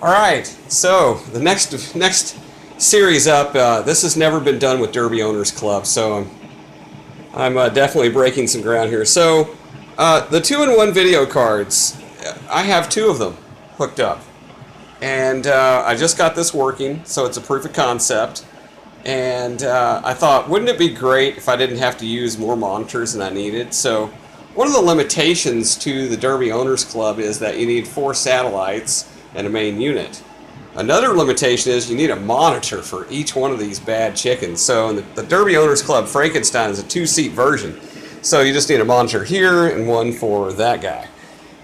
All right, so the next series up. This has never been done with Derby Owners Club, so I'm definitely breaking some ground here. So the 2-in-1 video cards, I have two of them hooked up, and I just got this working, so it's a proof of concept. And I thought, wouldn't it be great if I didn't have to use more monitors than I needed? So one of the limitations to the Derby Owners Club is that you need 4 satellites and a main unit. Another limitation is you need a monitor for each one of these bad chickens. So in the Derby Owners Club, Frankenstein is a 2-seat version. So you just need a monitor here and one for that guy.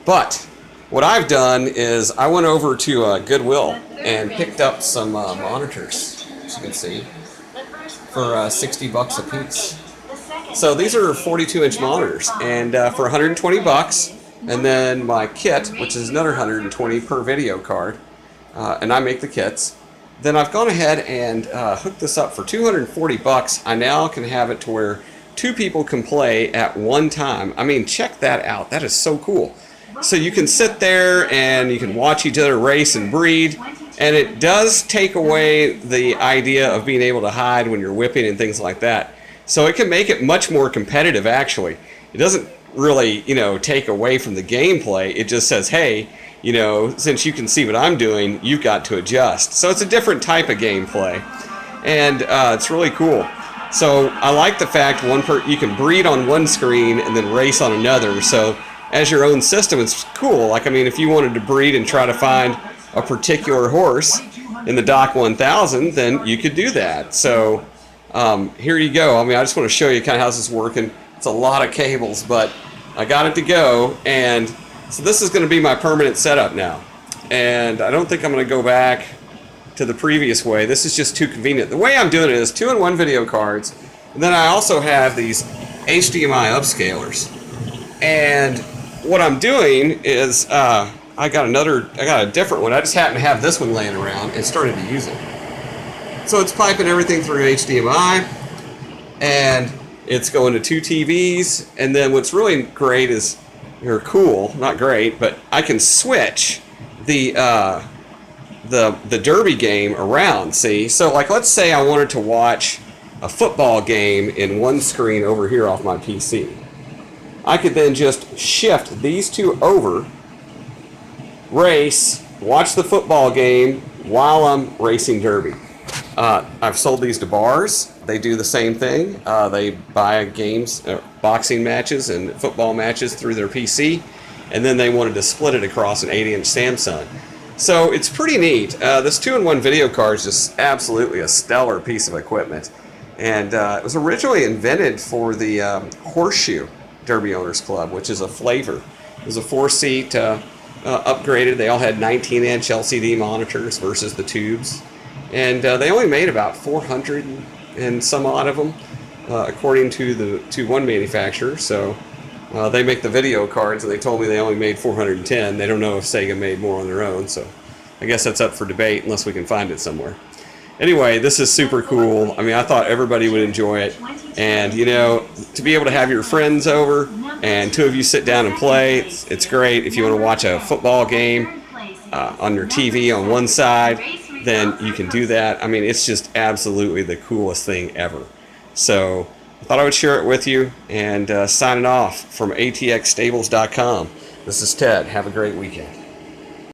But what I've done is I went over to Goodwill and picked up some monitors, as you can see, for 60 bucks a piece. So these are 42-inch monitors, and for 120 bucks, and then my kit, which is another 120 per video card, and I make the kits. Then I've gone ahead and hooked this up for 240 bucks. I now can have it to where 2 people can play at one time. I mean, check that out. That is so cool. So you can sit there and you can watch each other race and breed, and it does take away the idea of being able to hide when you're whipping and things like that. So it can make it much more competitive, actually. It doesn't really, take away from the gameplay. It just says, hey, since you can see what I'm doing, you've got to adjust. So it's a different type of gameplay, and it's really cool. So I like the fact you can breed on one screen and then race on another. So as your own system, it's cool. Like, I mean, if you wanted to breed and try to find a particular horse in the Doc 1000, then you could do that. So here you go. I mean, I just want to show you kind of how this is working. It's a lot of cables, but I got it to go, and so this is going to be my permanent setup now. And I don't think I'm going to go back to the previous way. This is just too convenient. The way I'm doing it is 2-in-1 video cards, and then I also have these HDMI upscalers. And what I'm doing is I got a different one. I just happen to have this one laying around and started to use it. So it's piping everything through HDMI, and it's going to 2 TVs. And then what's really great is, or cool, not great, but I can switch the Derby game around. See, so like let's say I wanted to watch a football game in one screen over here off my PC. I could then just shift these two over, race, watch the football game while I'm racing Derby. I've sold these to bars. They do the same thing. They buy games, boxing matches and football matches through their PC, and then they wanted to split it across an 80-inch Samsung. So it's pretty neat. This 2-in-1 video card is just absolutely a stellar piece of equipment. And it was originally invented for the Horseshoe Derby Owners Club, which is a flavor. It was a 4-seat upgraded. They all had 19-inch LCD monitors versus the tubes. And they only made about 400 and some odd of them, according to one manufacturer. So they make the video cards, and they told me they only made 410. They don't know if Sega made more on their own, so I guess that's up for debate unless we can find it somewhere. Anyway, this is super cool. I mean, I thought everybody would enjoy it. And, to be able to have your friends over and 2 of you sit down and play, it's great. If you want to watch a football game on your TV on one side, then you can do that. I mean, it's just absolutely the coolest thing ever. So I thought I would share it with you, and signing off from atxstables.com. This is Ted. Have a great weekend.